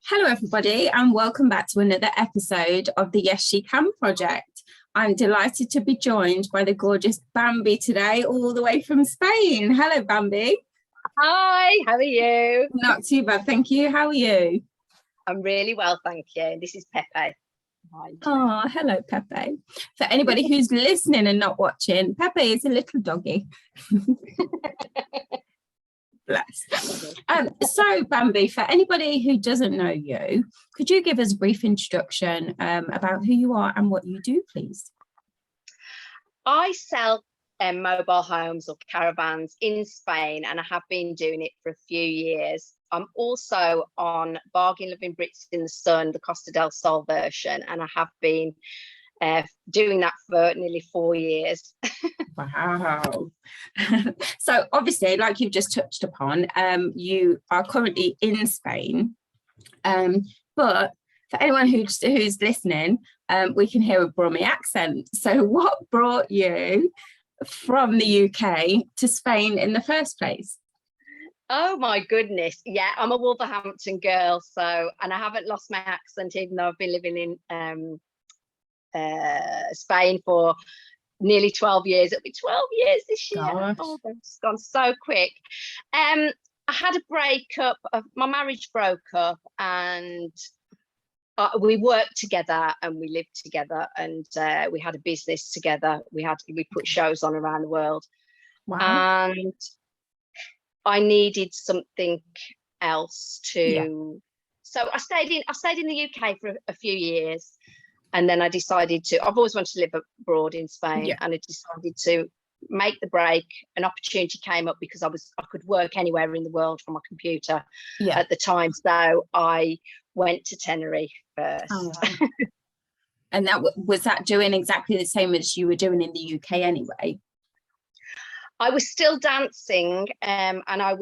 Hello, everybody, and welcome back to another episode of the Yes She Can project. I'm delighted to be joined by the gorgeous Bambi today, all the way from Spain. Hello, Bambi. Hi, how are you? Not too bad, thank you. How are you? I'm really well, thank you. This is Pepe. Oh, hello, Pepe. For anybody who's listening and not watching, Pepe is a little doggy. Bless. So, Bambi, for anybody who doesn't know you, could you give us a brief introduction about who you are and what you do, please? I sell mobile homes or caravans in Spain, and I have been doing it for a few years. I'm also on Bargain Loving Brits in the Sun, the Costa del Sol version, and I have been doing that for nearly 4 years. Wow. So obviously, like you've just touched upon, you are currently in Spain, but for anyone who's listening, we can hear a Brummy accent. So what brought you from the UK to Spain in the first place? Oh my goodness. Yeah, I'm a Wolverhampton girl, and I haven't lost my accent even though I've been living in Spain for nearly 12 years. It'll be 12 years this year. Gosh. Oh, it's gone so quick. I had a breakup. My marriage broke up, and we worked together and we lived together, and we had a business together. We put shows on around the world. Wow. And I needed something else to. So I stayed in the UK for a few years. And then I decided I've always wanted to live abroad in Spain, and I decided to make the break. An opportunity came up because I could work anywhere in the world from my computer at the time. So I went to Tenerife first. Oh, wow. And was that doing exactly the same as you were doing in the UK anyway? I was still dancing, and I'd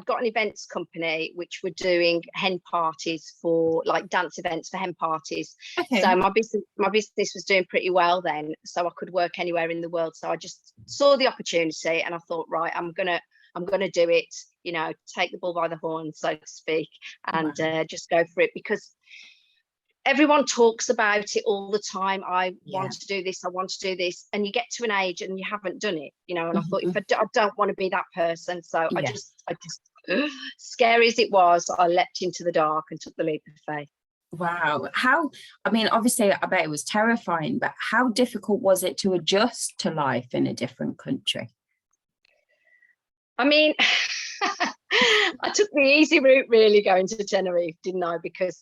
got an events company which were doing hen parties for dance events for hen parties. Okay. So my business was doing pretty well then, so I could work anywhere in the world. So I just saw the opportunity and I thought, right, I'm gonna do it, take the bull by the horn, so to speak, and just go for it, because everyone talks about it all the time. I want to do this, I want to do this. And you get to an age and you haven't done it, and I thought, if I don't want to be that person. So I just, scary as it was, I leapt into the dark and took the leap of faith. Wow. Obviously, I bet it was terrifying, but how difficult was it to adjust to life in a different country? I took the easy route, really, going to Tenerife, didn't I? Because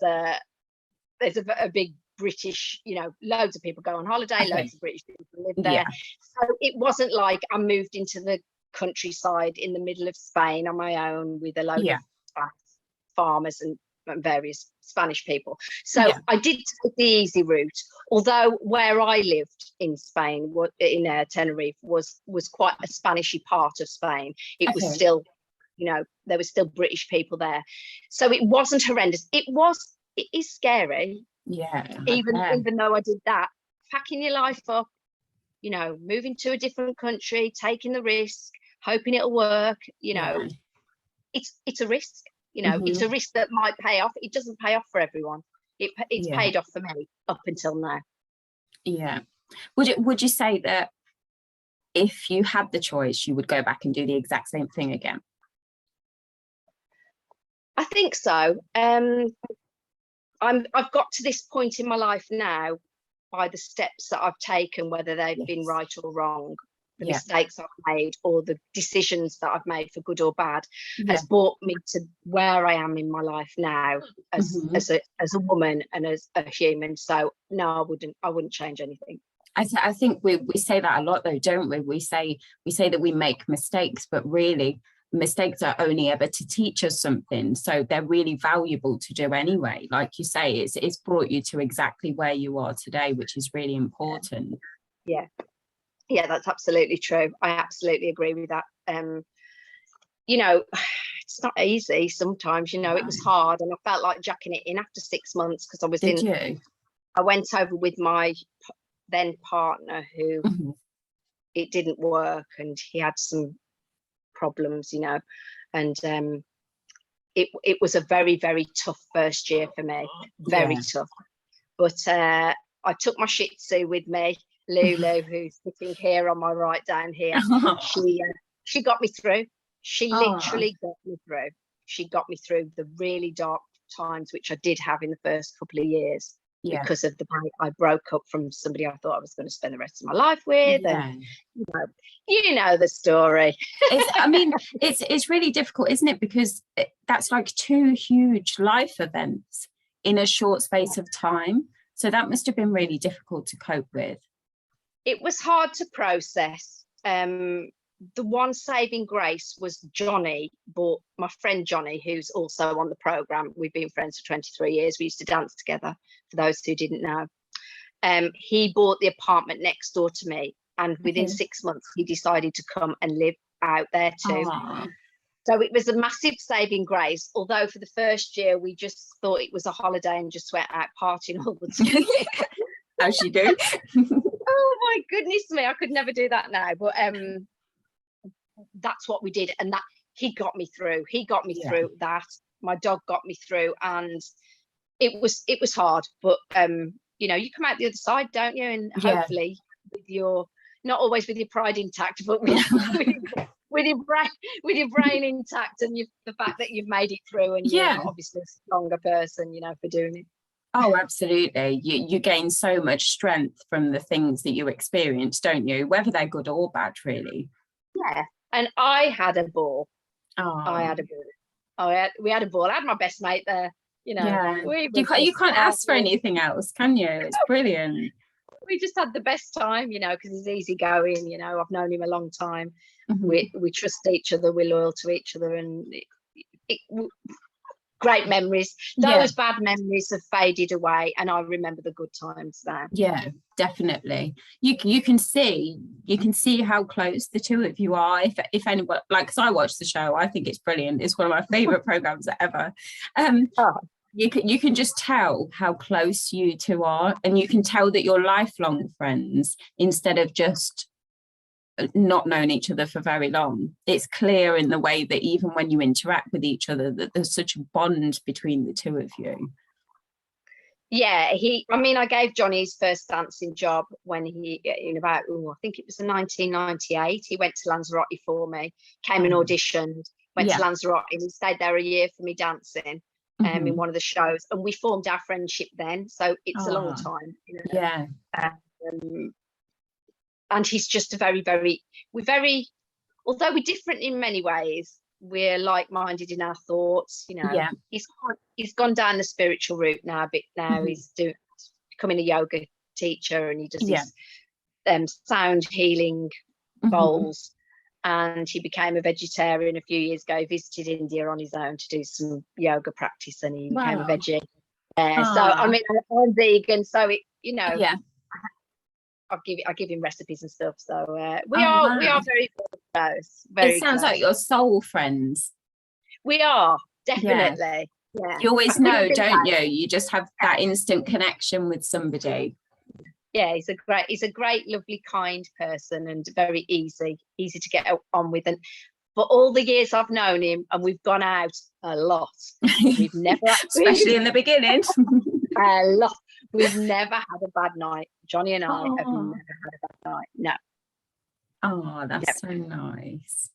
there's a big British, loads of people go on holiday, loads of British people live there. So it wasn't like I moved into the countryside in the middle of Spain on my own with a load of farmers and various Spanish people. So I did take the easy route, although where I lived in Spain, in Tenerife, was quite a Spanishy part of Spain. It was still, there were still British people there. So it wasn't horrendous. It is scary. Even though I did that, packing your life up, moving to a different country, taking the risk, hoping it'll work, it's a risk, it's a risk that might pay off. It doesn't pay off for everyone. It's paid off for me up until now. Yeah. Would you say that if you had the choice, you would go back and do the exact same thing again? I think so. I've got to this point in my life now by the steps that I've taken, whether they've been right or wrong, the mistakes I've made or the decisions that I've made for good or bad, has brought me to where I am in my life now as a woman and as a human. So no, I wouldn't change anything. I think we say that a lot, though, don't we? We say that we make mistakes, but really mistakes are only ever to teach us something, so they're really valuable to do anyway. Like you say, it's brought you to exactly where you are today, which is really important. Yeah, that's absolutely true. I absolutely agree with that. It's not easy sometimes, it was hard, and I felt like jacking it in after 6 months, because I went over with my then partner who it didn't work, and he had some problems, and it was a very, very tough first year for me, very tough. But I took my Shih Tzu with me, Lulu, who's sitting here on my right down here. She got me through. She literally got me through. She got me through the really dark times, which I did have in the first couple of years. Because of the way I broke up from somebody I thought I was going to spend the rest of my life with, and you know the story. It's really difficult, isn't it? Because that's like 2 huge life events in a short space of time. So that must have been really difficult to cope with. It was hard to process. The one saving grace was Johnny, but my friend Johnny, who's also on the programme, we've been friends for 23 years. We used to dance together, for those who didn't know. He bought the apartment next door to me, and within 6 months, he decided to come and live out there too. So it was a massive saving grace, although for the first year, we just thought it was a holiday and just went out partying all the time. As you do. Oh, my goodness me, I could never do that now. But that's what we did, and that he got me through through that. My dog got me through, and it was hard, but you know, you come out the other side, don't you? And hopefully with your, not always with your pride intact, but with your brain intact, and the fact that you've made it through, and you're obviously a stronger person, you know, for doing it. Oh, absolutely. You gain so much strength from the things that you experience, don't you? Whether they're good or bad, really. Yeah. And I had a ball. We had a ball. I had my best mate there. You know, you can't ask for anything else, can you? It's brilliant. We just had the best time, you know, because he's easygoing. You know, I've known him a long time. We trust each other. We're loyal to each other, and great memories. Those bad memories have faded away, and I remember the good times now. Yeah, definitely. You can see how close the two of you are. If anyone, like, because I watch the show, I think it's brilliant. It's one of my favorite programs ever. You can just tell how close you two are, and you can tell that you're lifelong friends instead of just not known each other for very long. It's clear in the way that even when you interact with each other, that there's such a bond between the two of you. Yeah, I gave Johnny his first dancing job when he, in about, I think it was in 1998. He went to Lanzarote for me, came and auditioned, went to Lanzarote, and he stayed there a year for me dancing in one of the shows, and we formed our friendship then. So it's a long time. You know? And he's just although we're different in many ways, we're like-minded in our thoughts, you know. He's gone down the spiritual route now a bit now. He's becoming a yoga teacher, and he does his sound healing bowls, and he became a vegetarian a few years ago. He visited India on his own to do some yoga practice, and he became a veggie. So I mean, I'm vegan, so it, you know, I give him recipes and stuff. So we are very close. Very. It sounds like you're soul friends. We are definitely. Yeah. You always know, don't you? You just have that instant connection with somebody. Yeah, he's a great, lovely, kind person, and very easy to get on with. And for all the years I've known him, and we've gone out a lot. We've never, especially in the beginning, a lot. We've never had a bad night. Johnny and I have never had a bad night. No. Oh, that's so nice.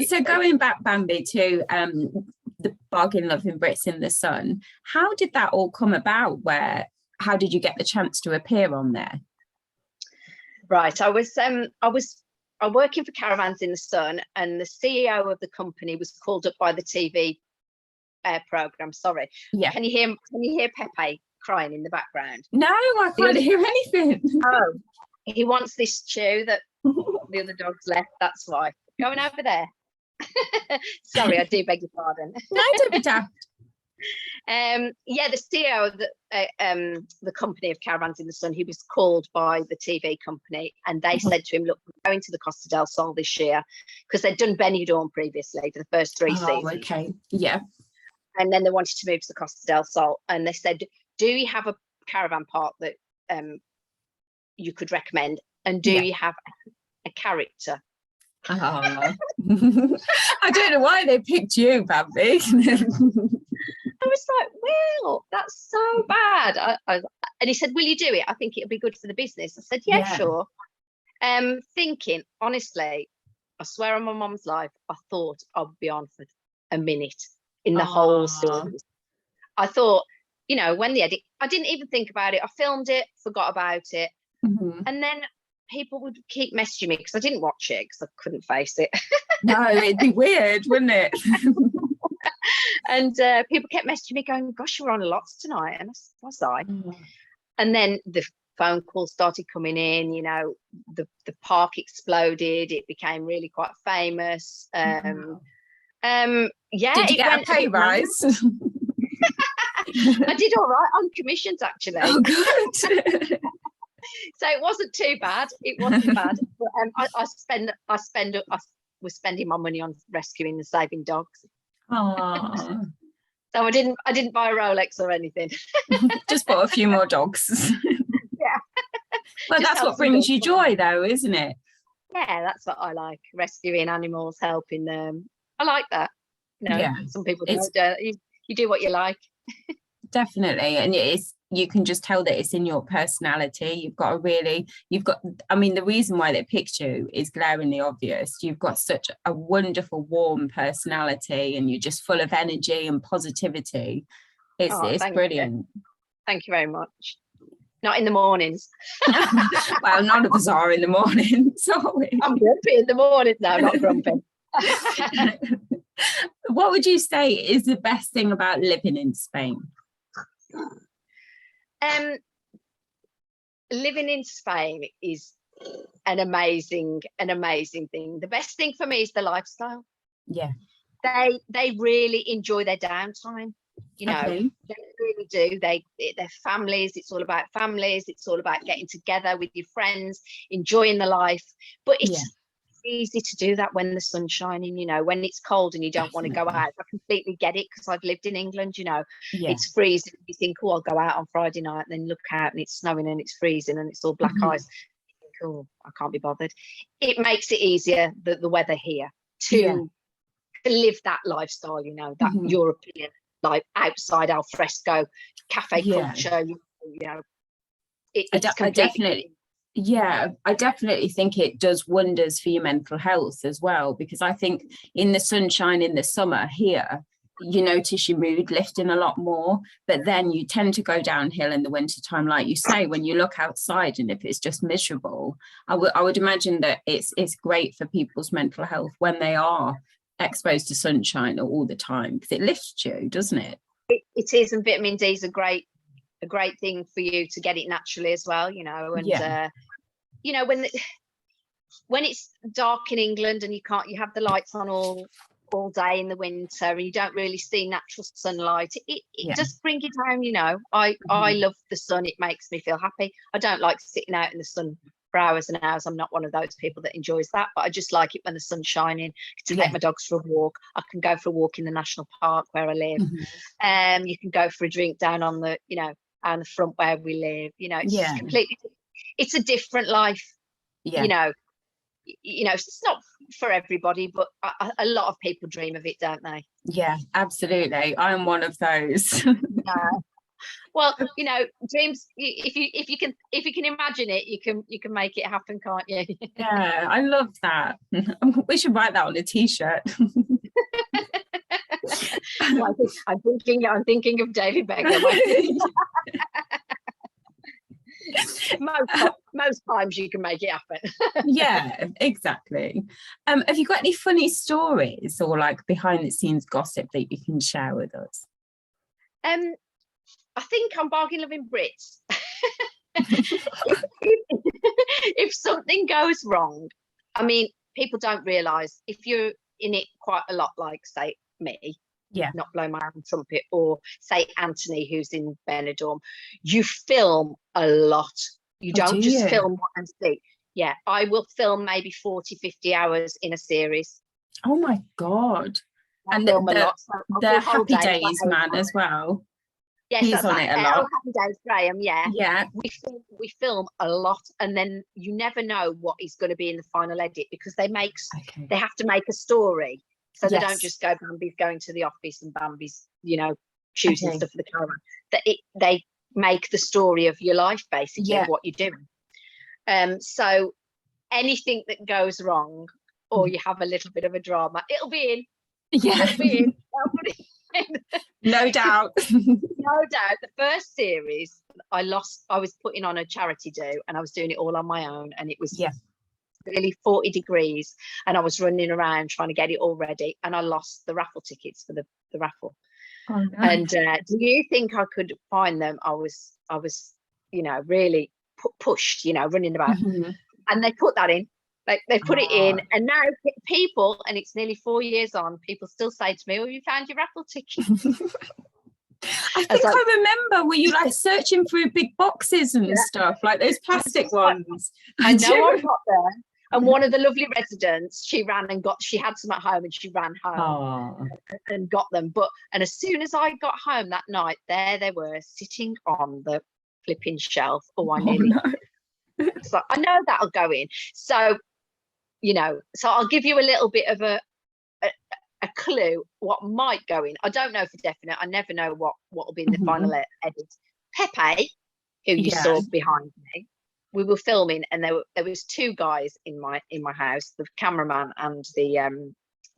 So going back, Bambi, to the Bargain Loving Brits in the Sun, how did that all come about? How did you get the chance to appear on there? Right, I was working for Caravans in the Sun, and the CEO of the company was called up by the TV program. Sorry, can you hear Pepe crying in the background? No, I can't hear anything. Oh, he wants this stew that the other dog's left. That's why. Going over there. Sorry, I do beg your pardon. No, don't be daft. The CEO of the company of Caravans in the Sun, he was called by the TV company, and they said to him, look, we're going to the Costa del Sol this year, because they'd done Benidorm previously for the first 3 seasons. Okay, yeah. And then they wanted to move to the Costa del Sol, and they said, do you have a caravan park that you could recommend, and do you have a character Oh. I don't know why they picked you, Bambi. I was like, well, that's so bad. And he said, will you do it? I think it'll be good for the business. I said, yeah. Sure. Thinking, honestly, I swear on my mum's life, I thought I'd be on for a minute in the whole series. I thought, you know, when the edit, I didn't even think about it. I filmed it, forgot about it. Mm-hmm. And then people would keep messaging me because I didn't watch it because I couldn't face it. No, it'd be weird, wouldn't it? And people kept messaging me going, gosh, you were on lots tonight. And was I? And then the phone calls started coming in, you know, the park exploded. It became really quite famous. Yeah. Did you get a pay rise? I did all right on commissions, actually. Oh, good. So it wasn't too bad. It wasn't bad. But, I was spending my money on rescuing and saving dogs. Aww. So I didn't buy a Rolex or anything. Just bought a few more dogs. Yeah. Well, that's what brings you joy, though, isn't it? Yeah, that's what I like. Rescuing animals, helping them. I like that. You know, yeah. Some people don't. You do what you like. Definitely. And you can just tell that it's in your personality. I mean, the reason why they picked you is glaringly obvious. You've got such a wonderful, warm personality, and you're just full of energy and positivity. It's brilliant. Thank you very much. Not in the mornings. Well, none of us are in the mornings, are we? I'm grumpy in the mornings. No, not grumpy. What would you say is the best thing about living in Spain? Living in Spain is an amazing thing. The best thing for me is the lifestyle. Yeah. They really enjoy their downtime. You know, They really do. They're families. It's all about families. It's all about getting together with your friends, enjoying the life. But it's easy to do that when the sun's shining, you know. When it's cold and you don't want to go out, I completely get it because I've lived in England, you know. It's freezing. You think, oh, I'll go out on Friday night, and then look out and it's snowing and it's freezing and it's all black ice. You think, oh, I can't be bothered. It makes it easier, the weather here, to live that lifestyle, you know, that European, like outside al fresco cafe culture, you know. I definitely think it does wonders for your mental health as well, because I think in the sunshine in the summer here, you notice your mood lifting a lot more, but then you tend to go downhill in the wintertime, like you say, when you look outside and if it's just miserable. I would imagine that it's great for people's mental health when they are exposed to sunshine all the time, because it lifts you, doesn't it? It is, and vitamin D is a great thing for you to get it naturally as well, you know. And you know, when it's dark in England and you have the lights on all day in the winter and you don't really see natural sunlight, it does bring you down, you know. I love the sun. It makes me feel happy. I don't like sitting out in the sun for hours and hours. I'm not one of those people that enjoys that, but I just like it when the sun's shining, to take my dogs for a walk. I can go for a walk in the national park where I live. You can go for a drink down on the, you know, on the front where we live, you know. It's completely, it's a different life, you know. It's not for everybody, but a lot of people dream of it, don't they? Yeah, absolutely. I'm one of those. Well, you know, dreams, if you can imagine it, you can make it happen, can't you? Yeah, I love that. We should write that on a t-shirt. I'm thinking of David Beckham. Most times you can make it happen. Yeah, exactly. Have you got any funny stories or like behind the scenes gossip that you can share with us? I think on Bargain Loving Brits, if something goes wrong, I mean, people don't realise, if you're in it quite a lot, like say me, not blow my own trumpet, or say Anthony, who's in Benidorm, you film a lot. You don't just film one and see. Yeah, I will film maybe 40, 50 hours in a series. Oh my God. And the Happy Days man as well. Yes, He's that's on that. it a lot. Happy Days Graham, yeah. Yeah. We film a lot, and then you never know what is going to be in the final edit, because they have to make a story. So they don't just go, Bambi's going to the office and Bambi's, choosing stuff for the caravan. They make the story of your life, basically, of what you're doing. So anything that goes wrong, or you have a little bit of a drama, it'll be in. Yeah. It'll be in. I'll put it in. No doubt. No doubt. The first series, I was putting on a charity do, and I was doing it all on my own, and it was really 40 degrees, and I was running around trying to get it all ready, and I lost the raffle tickets for the raffle. Oh, no. And do you think I could find them? I was really pushed, running about. And they put that in. They put it in, and now people, and it's nearly 4 years on, people still say to me, "Oh, you found your raffle tickets." I think I remember, were you like searching through big boxes and stuff, like those plastic ones? I know I got there. And one of the lovely residents, she had some at home, and she ran home and got them. And as soon as I got home that night, there they were, sitting on the flipping shelf. So I know that'll go in. So, so I'll give you a little bit of a clue what might go in. I don't know for definite. I never know what will be in the final edit. Pepe, who you saw behind me, we were filming, and there was two guys in my house, the cameraman and the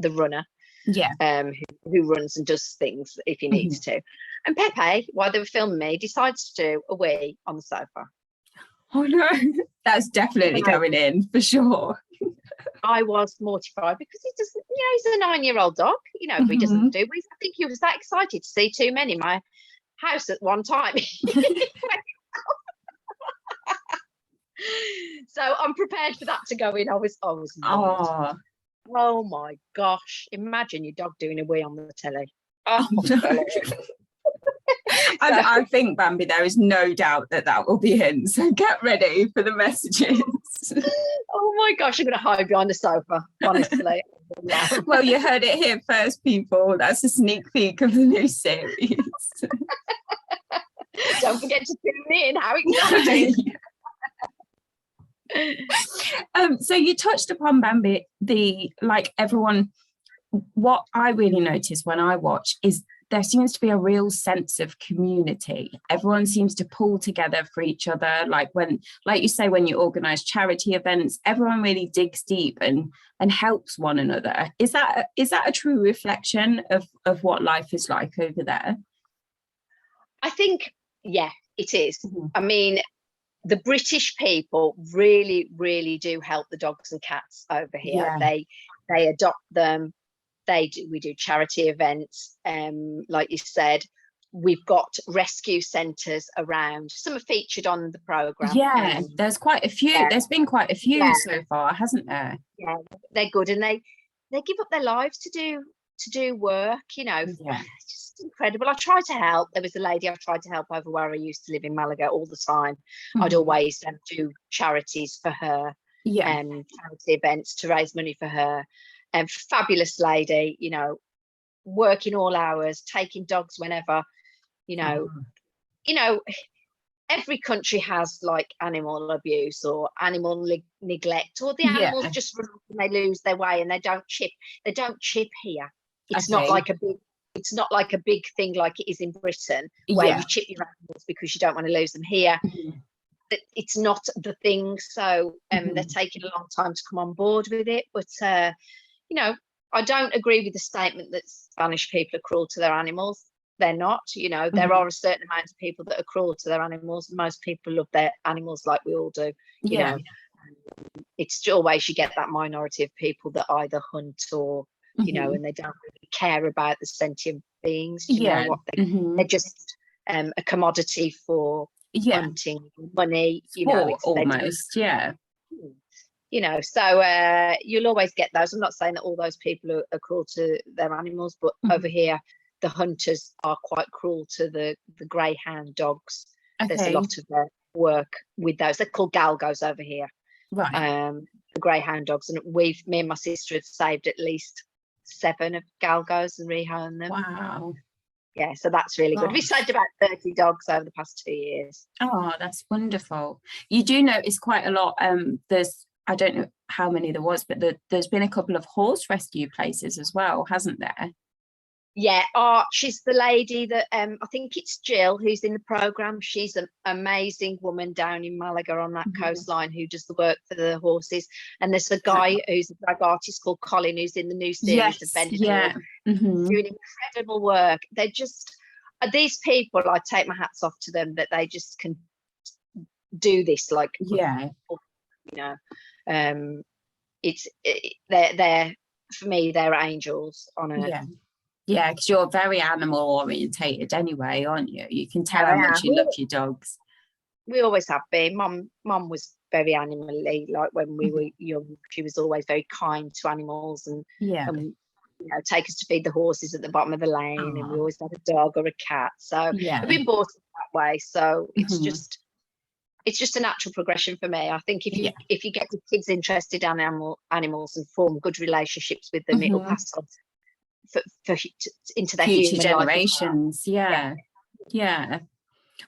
runner, who runs and does things if he needs to. And Pepe, while they were filming me, decides to do a wee on the sofa. Oh no, that's definitely going in for sure. I was mortified, because he doesn't, he's a 9-year-old dog, but he doesn't do. I think he was that excited to see too many in my house at one time. So I'm prepared for that to go in. I was not. Oh my gosh! Imagine your dog doing a wee on the telly. Oh, no. I think, Bambi, there is no doubt that will be in. So get ready for the messages. Oh my gosh, I'm going to hide behind the sofa, honestly. Well, you heard it here first, people. That's a sneak peek of the new series. Don't forget to tune in. How exciting! So you touched upon, Bambi, everyone. What I really noticed when I watch is there seems to be a real sense of community. Everyone seems to pull together for each other. Like you say, when you organise charity events, everyone really digs deep and helps one another. Is that a true reflection of what life is like over there? I think, it is. I mean, the British people really, really do help the dogs and cats over here. They adopt them. We do charity events. Like you said, we've got rescue centres around. Some are featured on the programme. There's quite a few. There's been quite a few so far, hasn't there? Yeah, they're good, and they give up their lives to do work. It's just incredible. I try to help. There was a lady I tried to help over where I used to live in Malaga all the time. I'd always do charities for her, charity events to raise money for her. Fabulous lady, working all hours, taking dogs whenever, every country has like animal abuse or animal neglect, or the animals just run off and they lose their way and they don't chip here. It's not like a big thing like it is in Britain, where you chip your animals because you don't want to lose them. Here it's not the thing, so they're taking a long time to come on board with it, but I don't agree with the statement that Spanish people are cruel to their animals. They're not. There are a certain amount of people that are cruel to their animals. Most people love their animals like we all do. You know, it's always, you get that minority of people that either hunt or, and they don't really care about the sentient beings. You know what they're just a commodity for hunting, money. Almost. So you'll always get those. I'm not saying that all those people are cruel to their animals, but over here the hunters are quite cruel to the greyhound dogs. There's a lot of work with those. They're called galgos over here, the greyhound dogs, and me and my sister have saved at least 7 of galgos and rehomed them. Wow. Yeah, so that's really good. We saved about 30 dogs over the past 2 years. Oh, that's wonderful. You do notice quite a lot. There's, I don't know how many there was, but there's been a couple of horse rescue places as well, hasn't there? Yeah, she's the lady that I think it's Jill who's in the program. She's an amazing woman down in Malaga on that coastline who does the work for the horses. And there's a guy who's a drag artist called Colin who's in the new series of Benidorm, doing incredible work. They're just these people. I take my hats off to them that they just can do this. Like, you know, they're for me they're angels on earth. Yeah, because you're very animal orientated anyway, aren't you? You can tell how much you love your dogs. We always have been. Mum was very animally, like when we were young. She was always very kind to animals and you know, take us to feed the horses at the bottom of the lane, and we always had a dog or a cat. So we've been brought up that way. So it's just a natural progression for me. I think if you get the kids interested in animals and form good relationships with them, it'll pass on for into their future generations. Well. Yeah.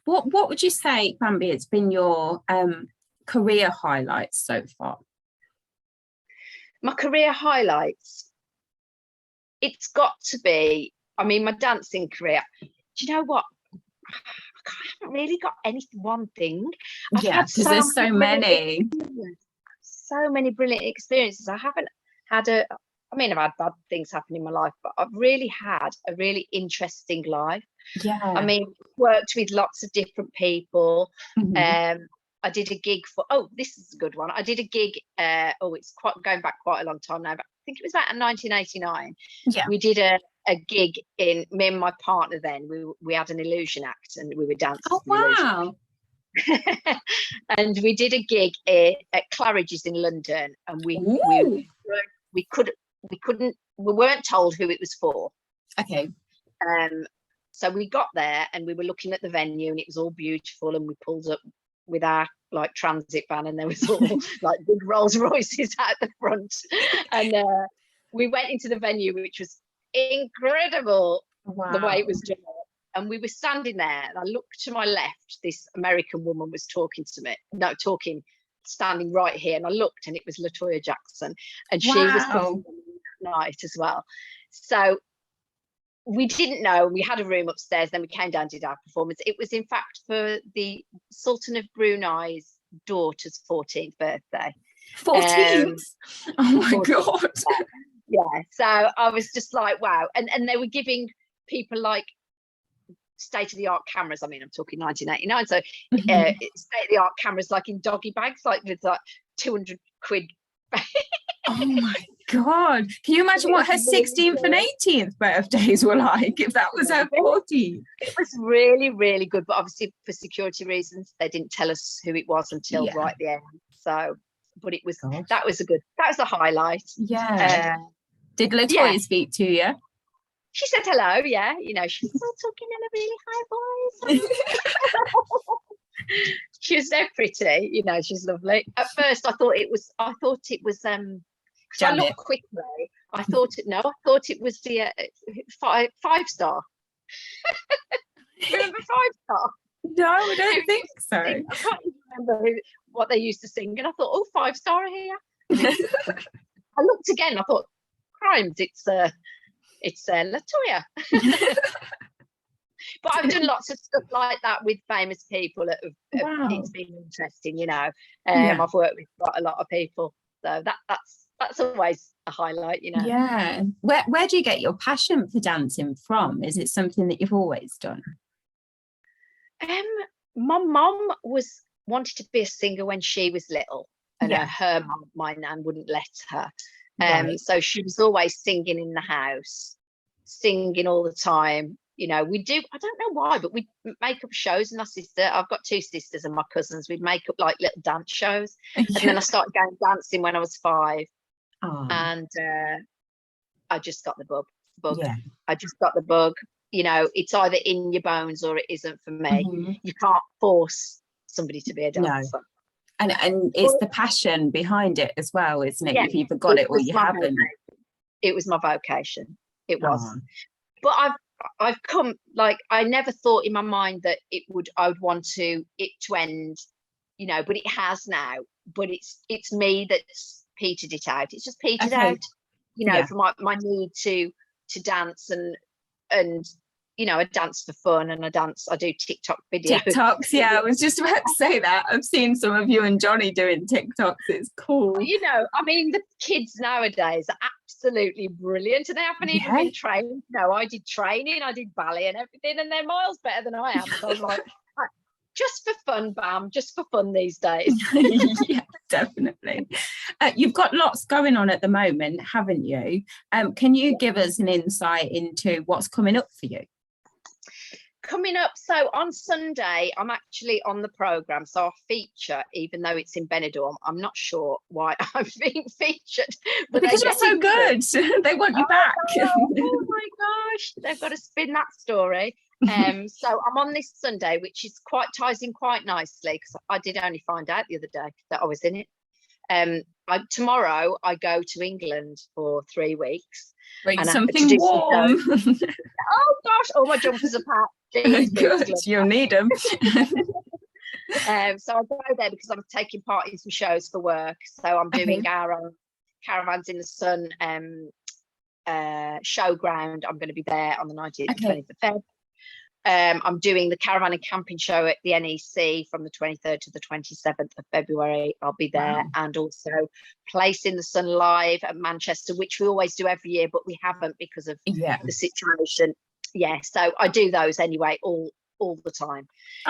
What would you say, Bambi, it's been your career highlights so far? My career highlights, it's got to be, I mean, my dancing career. Do you know what? I haven't really got one thing. Because there's so many brilliant experiences. I haven't had I've had bad things happen in my life, but I've really had a really interesting life. I mean, worked with lots of different people. I did a gig for, this is a good one. I did a gig, it's going back quite a long time now, but I think it was about in 1989. We did a gig in, me and my partner then, we had an illusion act and we were dancing. Oh, wow. And we did a gig at Claridge's in London, and we weren't told who it was for. Okay. So we got there and we were looking at the venue and it was all beautiful, and we pulled up with our like transit van and there was all like big Rolls Royces out the front, and we went into the venue, which was incredible. The way it was done. And we were standing there and I looked to my left, this American woman was standing right here, and I looked and it was LaToya Jackson, and she was performing that night as well. So we didn't know, we had a room upstairs, then we came down and did our performance. It was in fact for the Sultan of Brunei's daughter's 14th birthday. 14th? Oh my God. Yeah, so I was just like, wow. And they were giving people like state-of-the-art cameras. I mean, I'm talking 1989, so state-of-the-art cameras like in doggy bags, like with like 200 quid. Oh my God, can you imagine what her 16th and 18th birthdays were like if that was her 14th? It was really, really good, but obviously for security reasons they didn't tell us who it was until right at the end. So, but it was that was a highlight. Did LaToya speak to you? She said hello, you know, she was all talking in a really high voice. She was so pretty, you know, she's lovely. At first I thought it was because I looked quickly. I thought it was the five star. Remember 5-star? No, I don't think so. I can't even remember what they used to sing, and I thought, 5-star here. I looked again, I thought, crimes, it's LaToya. But I've done lots of stuff like that with famous people that have it's been interesting, you know. I've worked with quite a lot of people, so that's always a highlight, you know. Yeah. Where do you get your passion for dancing from? Is it something that you've always done? My mum wanted to be a singer when she was little, and her mum, my nan, wouldn't let her. So she was always singing in the house, singing all the time. You know, I don't know why, but we make up shows with my sister. I've got 2 sisters and my cousins. We'd make up like little dance shows. And then I started going dancing when I was 5. And I just got the bug. I just got the bug. You know, it's either in your bones or it isn't for me. You can't force somebody to be a dancer. No. And it's the passion behind it as well, isn't it? If you've either got it or you haven't. It was my vocation. It was. But I've come, like, I never thought in my mind that I would want it to end, you know, but it has now. But it's me that's petered it out. It's just petered out, you know, for my need to dance and you know, I dance for fun, and I do TikTok videos. TikToks, yeah, I was just about to say that. I've seen some of you and Johnny doing TikToks. It's cool. You know, I mean, the kids nowadays are absolutely brilliant, and they haven't even been trained. No, I did training, I did ballet and everything, and they're miles better than I am. So I was like, just for fun, Bam, just for fun these days. Yeah, definitely. You've got lots going on at the moment, haven't you? Can you give us an insight into what's coming up for you? Coming up, so on Sunday, I'm actually on the programme, so I'll feature, even though it's in Benidorm. I'm not sure why I'm being featured. But because you're so good. They want you back. Oh my gosh, they've got to spin that story. So I'm on this Sunday, which is ties in quite nicely, because I did only find out the other day that I was in it. Tomorrow I go to England for 3 weeks. Bring something warm. Oh gosh, all my jumpers are packed. Good, you'll need them. So I go there because I'm taking part in some shows for work. So I'm doing our own Caravans in the Sun showground. I'm going to be there on the 19th and 20th of Feb. I'm doing the caravan and camping show at the NEC from the 23rd to the 27th of February. I'll be there. And also Place in the Sun live at Manchester, which we always do every year, but we haven't because of the situation. Yeah, so I do those anyway all the time.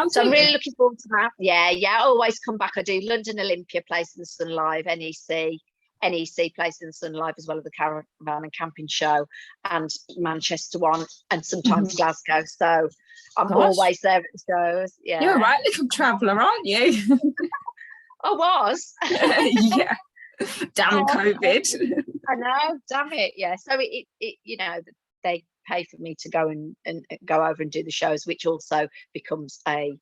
So I'm really looking forward to that. Yeah, I always come back. I do London Olympia, Place in the Sun live, NEC Place in the Sun live, as well as the caravan and camping show, and Manchester one, and sometimes Glasgow. So I'm always there at the shows. Yeah, you're a right little traveller, aren't you? I was. Yeah. Damn COVID. I know, damn it. Yeah. So it you know, they pay for me to go and go over and do the shows, which also becomes a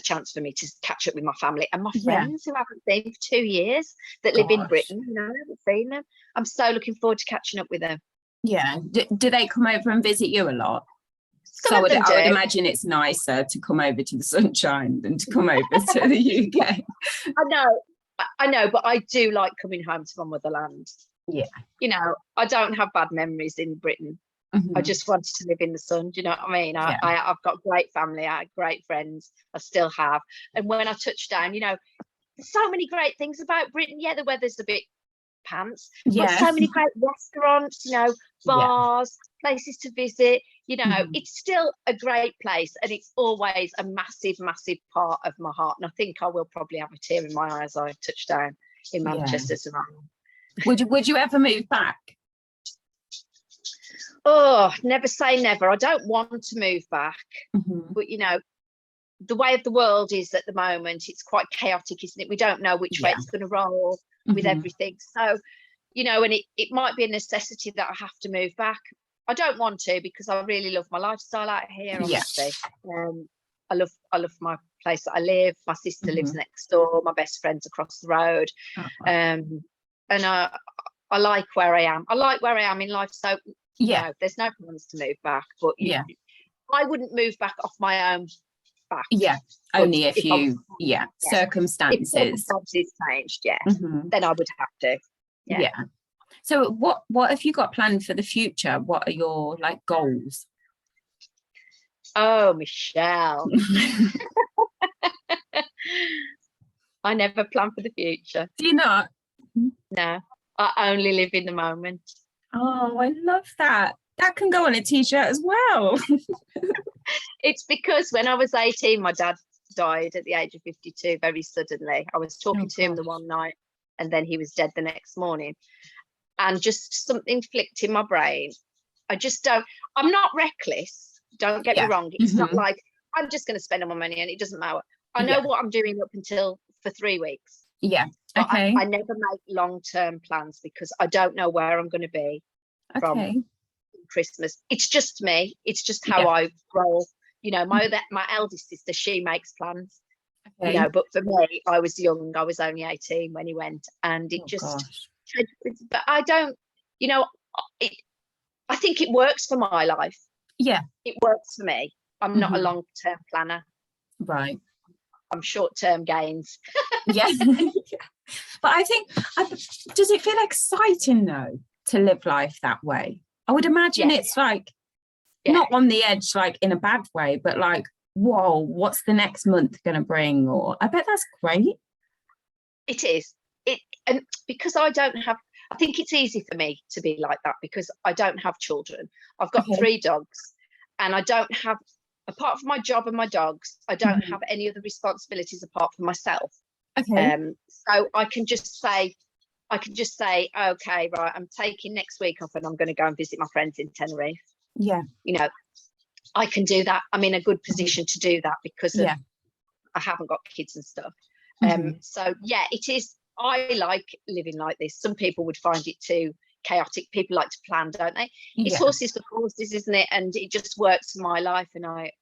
chance for me to catch up with my family and my friends who I haven't seen for 2 years that live in Britain. You know, I haven't seen them. I'm so looking forward to catching up with them. Yeah. Do they come over and visit you a lot? I would imagine it's nicer to come over to the sunshine than to come over to the UK. I know, but I do like coming home to my motherland. Yeah. You know, I don't have bad memories in Britain. I just wanted to live in the sun. Do you know what I mean? I've got great family. I had great friends. I still have. And when I touched down, you know, there's so many great things about Britain. Yeah, the weather's a bit pants. But so many great restaurants, you know, bars, places to visit. You know, it's still a great place, and it's always a massive, massive part of my heart. And I think I will probably have a tear in my eye as I touch down in Manchester tonight. Would you ever move back? Oh, never say never. I don't want to move back, but you know, the way of the world is at the moment, it's quite chaotic, isn't it? We don't know which way it's going to roll with everything. So, you know, and it might be a necessity that I have to move back. I don't want to, because I really love my lifestyle out here, obviously. I love my place that I live. My sister lives next door. My best friend's across the road. And I like where I am. I like where I am in life. So, no, there's no plans to move back. But I wouldn't move back off my own back. Yeah, only if you, circumstances. If circumstances changed, then I would have to. Yeah. So what have you got planned for the future? What are your goals? Oh, Michelle. I never plan for the future. Do you not? No, I only live in the moment. Oh, I love that. That can go on a t-shirt as well. It's because when I was 18, my dad died at the age of 52 very suddenly. I was talking to him the one night, and then he was dead the next morning. And just something flicked in my brain. I'm not reckless. Don't get me wrong. It's not like I'm just going to spend all my money and it doesn't matter. I know what I'm doing up until for 3 weeks. Yeah. But I never make long-term plans because I don't know where I'm going to be from Christmas. It's just me. It's just how I roll. You know, my eldest sister, she makes plans. You know, but for me, I was young. I was only 18 when he went, and it but I don't, you know, I think it works for my life. It works for me. I'm not a Mhm. long-term planner. Right. I'm short-term gains. Yeah. But I think, does it feel exciting though to live life that way? I would imagine Yeah. it's like Yeah. not on the edge, like in a bad way, but like, whoa, what's the next month going to bring? Or I bet that's great. It is. And because I think it's easy for me to be like that because I don't have children. I've got Okay. 3 dogs, and I don't have, apart from my job and my dogs, I don't have any other responsibilities apart from myself. Okay. So I can just say, okay, right, I'm taking next week off and I'm going to go and visit my friends in Tenerife. Yeah. You know, I can do that. I'm in a good position to do that because I haven't got kids and stuff. So yeah, it is. I like living like this. Some people would find it too chaotic. People like to plan, don't they? It's horses for courses, isn't it? And it just works for my life, and I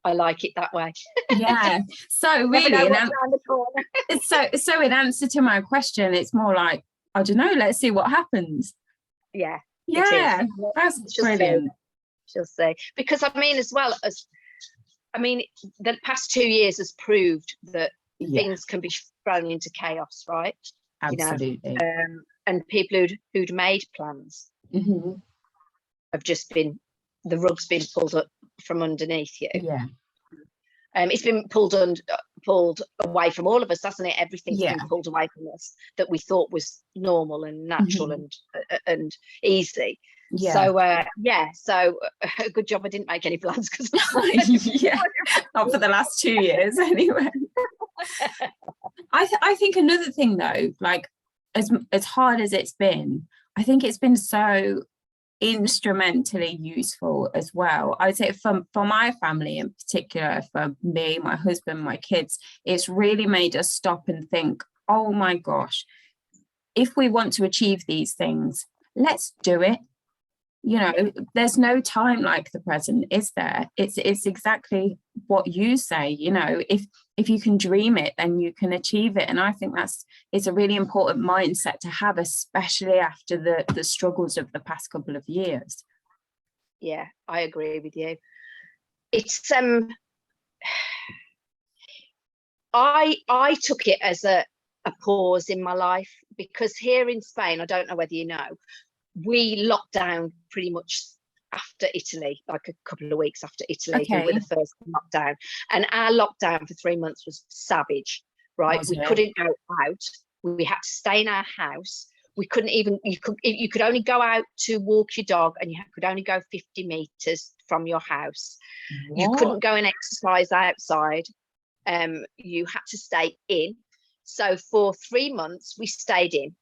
like it that way. Yeah. So really, so in answer to my question, it's more like, I don't know, let's see what happens. Yeah. Yeah. That's brilliant. She'll say, because I mean, as well as, I mean, the past 2 years has proved that things can be thrown into chaos, right? Absolutely. You know? And people who'd made plans have just been, the rug's been pulled up from underneath you. Yeah. It's been pulled away from all of us, hasn't it? Everything's been pulled away from us that we thought was normal and natural and easy. Yeah. So a good job I didn't make any plans because not for the last 2 years anyway. I think another thing though, like as hard as it's been, I think it's been so instrumentally useful as well. I would say for my family in particular, for me, my husband, my kids, it's really made us stop and think, oh my gosh, if we want to achieve these things, let's do it. You know, there's no time like the present, is there? It's exactly what you say. You know, if you can dream it, then you can achieve it. And I think it's a really important mindset to have, especially after the struggles of the past couple of years. Yeah, I agree with you. It's I took it as a pause in my life, because here in Spain, I don't know whether you know, we locked down pretty much after Italy, like a couple of weeks after Italy, who were the first lockdown. And our lockdown for 3 months was savage, right? We couldn't go out. We had to stay in our house. We couldn't even, you could only go out to walk your dog, and you could only go 50 meters from your house. What? You couldn't go and exercise outside. You had to stay in. So for 3 months, we stayed in.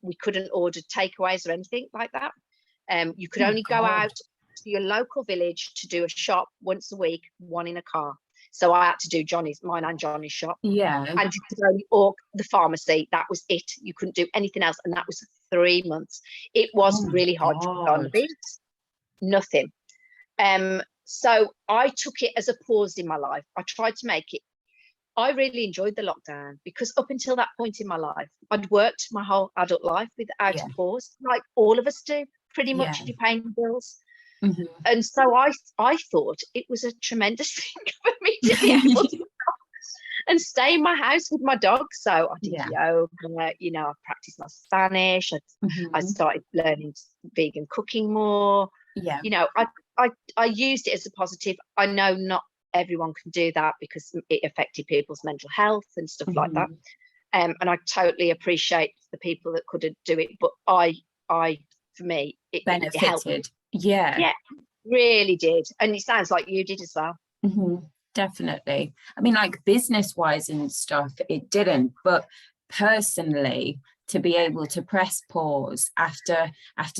We couldn't order takeaways or anything like that. You could only go out to your local village to do a shop once a week, one in a car. So I had to do mine and Johnny's shop. Yeah. And you could only walk the pharmacy. That was it. You couldn't do anything else. And that was 3 months. It was really hard to go on the beach. Nothing. So I took it as a pause in my life. I tried to make it. I really enjoyed the lockdown, because up until that point in my life, I'd worked my whole adult life without a pause, like all of us do, pretty much, if you're paying bills. And so I thought it was a tremendous thing for me to be able to and stay in my house with my dog. So I did yoga, you know, I practiced my Spanish. I started learning vegan cooking more. Yeah. You know, I used it as a positive. I know not everyone can do that because it affected people's mental health and stuff like that. And I totally appreciate the people that couldn't do it, but for me, it benefited. It helped. Yeah, really did. And it sounds like you did as well. Definitely. I mean, like business wise and stuff, it didn't, but personally, to be able to press pause after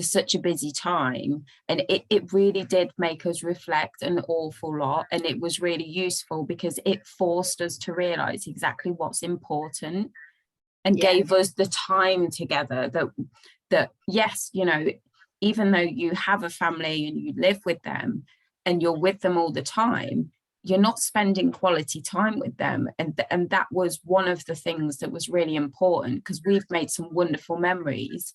such a busy time, and it really did make us reflect an awful lot, and it was really useful because it forced us to realize exactly what's important, and gave us the time together that yes, you know, even though you have a family and you live with them and you're with them all the time, you're not spending quality time with them. And that was one of the things that was really important, because we've made some wonderful memories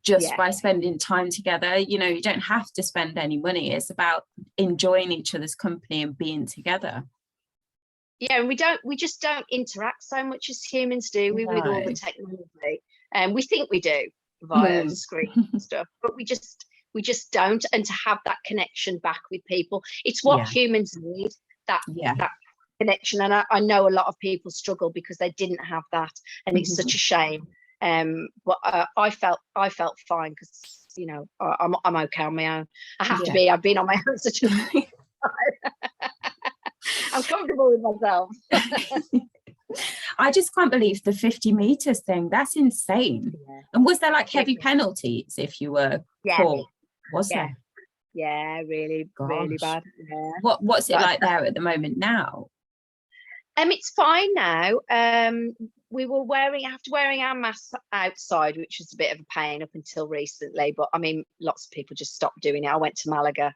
just by spending time together. You know, you don't have to spend any money. It's about enjoying each other's company and being together. Yeah, and we just don't interact so much as humans, do we, with all the technology? And we think we do via the screen and stuff, but we just don't. And to have that connection back with people, it's what humans need, that connection. And I know a lot of people struggle because they didn't have that, and it's such a shame. But I felt fine because, you know, I'm okay on my own. I have to be. I've been on my own such a long time. I'm comfortable with myself. I just can't believe the 50 meters thing. That's insane. Yeah. And was there like heavy penalties if you were caught? Was there? Yeah, really, really bad. Yeah. What's it like there at the moment now? It's fine now. We were after wearing our masks outside, which was a bit of a pain up until recently. But I mean, lots of people just stopped doing it. I went to Malaga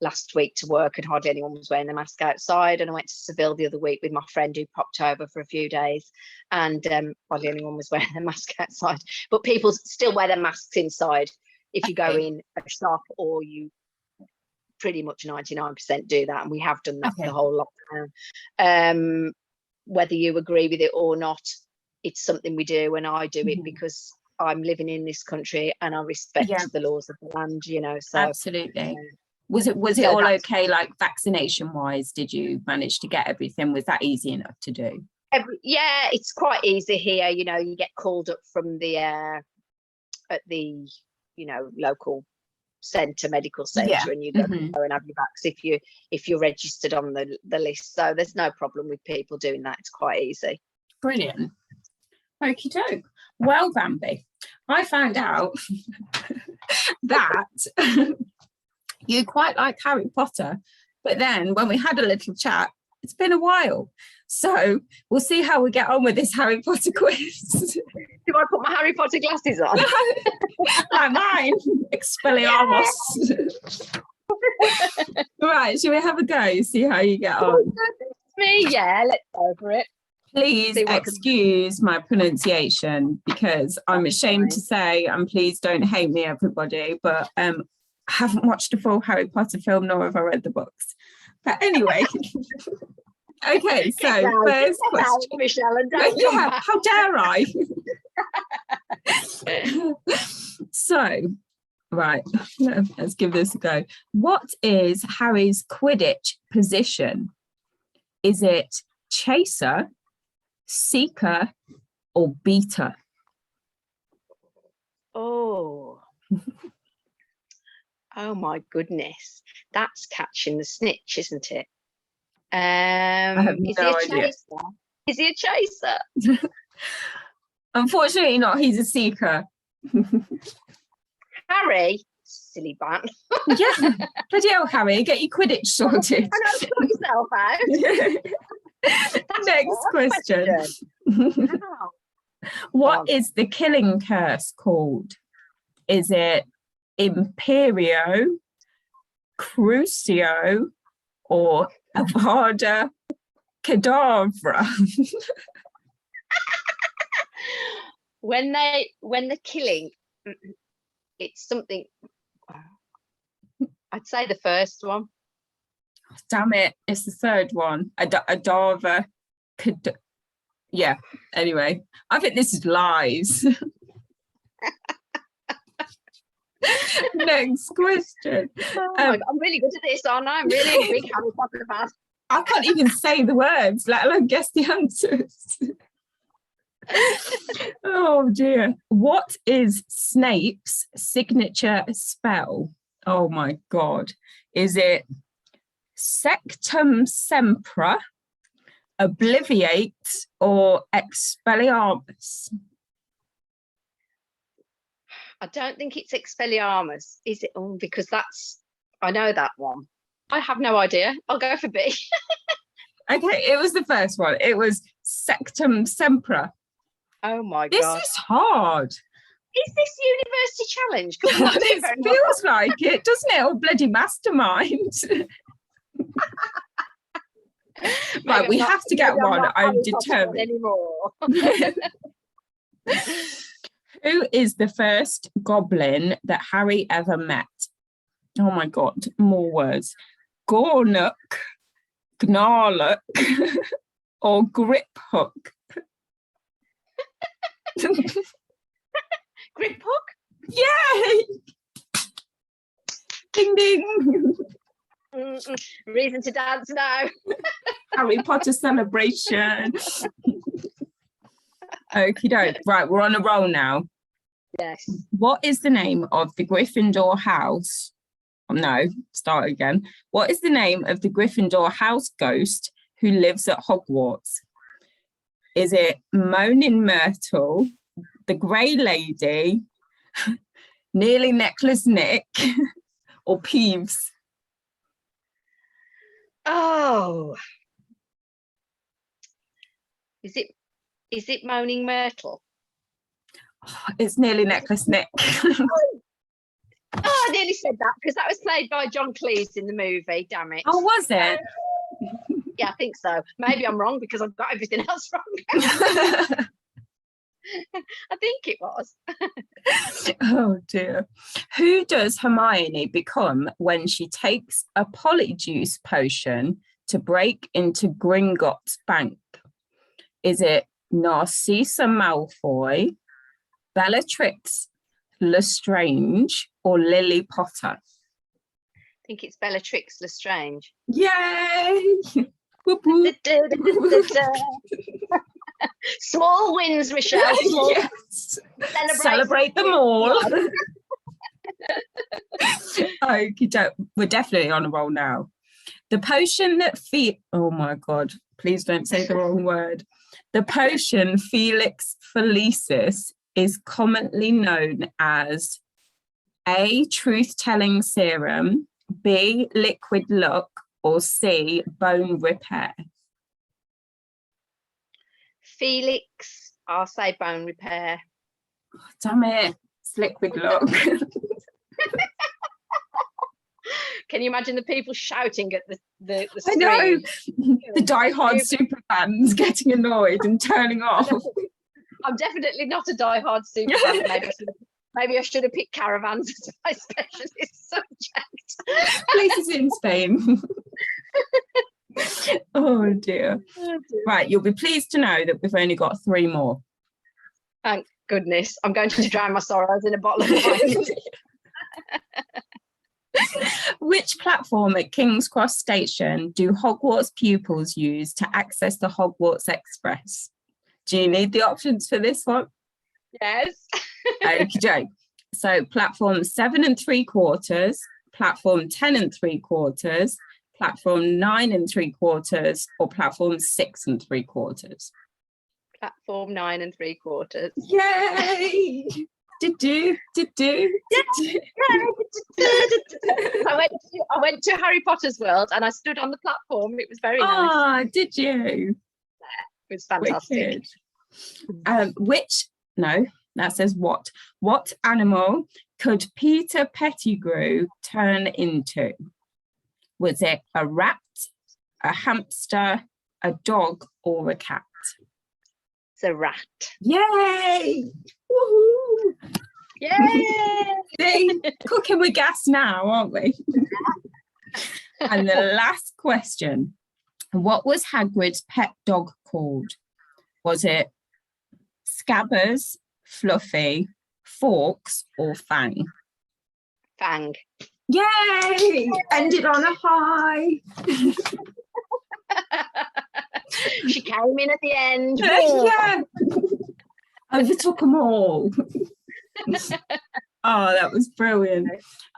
last week to work and hardly anyone was wearing the mask outside, and I went to Seville the other week with my friend who popped over for a few days, and hardly anyone was wearing their mask outside, but people still wear their masks inside if you go in a shop, or you pretty much 99% do that, and we have done that for the whole lockdown. Whether you agree with it or not, it's something we do, and I do it because I'm living in this country and I respect the laws of the land, you know. So absolutely. Was it all okay, like vaccination wise? Did you manage to get everything? Was that easy enough to do? Yeah, it's quite easy here. You know, you get called up from the at the, you know, local medical centre, and you go and have your vax if you're registered on the list. So there's no problem with people doing that. It's quite easy. Brilliant. Okie doke. Well, Bambi, I found out that you quite like Harry Potter, but then when we had a little chat, it's been a while. So we'll see how we get on with this Harry Potter quiz. Do I put my Harry Potter glasses on? Like mine, Expelliarmus. Right, shall we have a go? See how you get on. Me, yeah, let's go for it. Please excuse my pronunciation, because I'm ashamed to say, and please don't hate me, everybody, but I haven't watched a full Harry Potter film, nor have I read the books. But anyway, okay, so first question. Michelle, and how dare I? So, right, let's give this a go. What is Harry's Quidditch position? Is it chaser, seeker, or beater? Oh my goodness, that's catching the snitch, isn't it? I have no idea. Is he a chaser? Unfortunately not, he's a seeker. Harry, silly bun. Yeah, bloody hell, Harry, get your Quidditch sorted. I know, sort yourself out. Next question. What is the killing curse called? Is it Imperio, Crucio, or Avada Kedavra? When they're killing, it's something. I'd say the first one. Damn it, it's the third one. Adava. Yeah, anyway, I think this is lies. Next question. I'm really good at this, aren't I? I'm really a big Harry Potter fan. I can't even say the words, let alone guess the answers. Oh dear. What is Snape's signature spell? Oh my God. Is it Sectum Sempra, Obliviate, or Expelliarmus? I don't think it's Expelliarmus, is it? Oh, because I know that one. I have no idea. I'll go for B. Okay, it was the first one. It was Sectum Sempra. Oh my God. This is hard. Is this university challenge? It feels like it, doesn't it? Oh, bloody mastermind. Right, we have to get one. I'm determined. Anymore. Who is the first goblin that Harry ever met? Oh my God, more words. Gornook, Gnarlook, or Griphook? Griphook? Yay! Ding ding! Reason to dance now. Harry Potter celebration. Okie doke. Right, we're on a roll now. Yes. What is the name of the Gryffindor house? Oh, no, start again. What is the name of the Gryffindor house ghost who lives at Hogwarts? Is it Moaning Myrtle, the Grey Lady, Nearly Necklace Nick, or Peeves? Oh. Is it Moaning Myrtle? It's Nearly Necklace Nick. Oh, I nearly said that because that was played by John Cleese in the movie. Damn it. Oh, was it? Yeah, I think so. Maybe I'm wrong because I've got everything else wrong. I think it was. Oh dear. Who does Hermione become when she takes a polyjuice potion to break into Gringotts Bank? Is it Narcissa Malfoy, Bellatrix Lestrange, or Lily Potter? I think it's Bellatrix Lestrange. Yay! Whoop, whoop. Small wins, Michelle. Small Yes. Celebrate them all. Okay, we're definitely on a roll now. The potion that oh my God, please don't say the wrong word. The potion Felix Felicis is commonly known as A, truth-telling serum, B, liquid luck, or C, bone repair. Felix, I'll say bone repair. Oh, damn it, it's liquid luck. Can you imagine the people shouting at the I know, screen? the diehard super fans getting annoyed and turning off. I'm definitely not a diehard super fan. Maybe I should have picked caravans as my specialist subject. Places in Spain. Oh dear. Right, you'll be pleased to know that we've only got 3 more. Thank goodness. I'm going to drown my sorrows in a bottle of wine. Which platform at King's Cross Station do Hogwarts pupils use to access the Hogwarts Express? Do you need the options for this one? Yes. Okay. So platform 7 3/4, platform 10 3/4, platform 9 3/4, or platform 6 3/4. Platform 9 3/4. Yay! Did do. I went to Harry Potter's world and I stood on the platform. It was very nice. Ah, did you? It was fantastic. That says what? What animal could Peter Pettigrew turn into? Was it a rat, a hamster, a dog, or a cat? It's a rat. Yay! Woohoo! Yay! See, cooking with gas now, aren't we? And the last question. What was Hagrid's pet dog called? Was it Scabbers, Fluffy, Forks, or Fang? Fang. Yay! Ended on a high. She came in at the end. Yeah. Overtook them all. Oh, that was brilliant.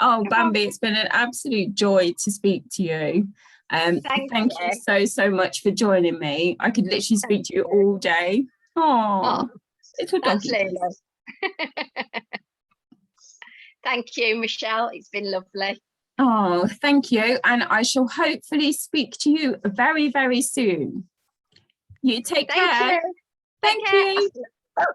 Oh, Bambi, it's been an absolute joy to speak to you. Thank you so much for joining me. I could literally speak to you all day. Oh, little doggy. Thank you, Michelle. It's been lovely. Oh, thank you. And I shall hopefully speak to you very, very soon. You take care. Thank you. Thank you. I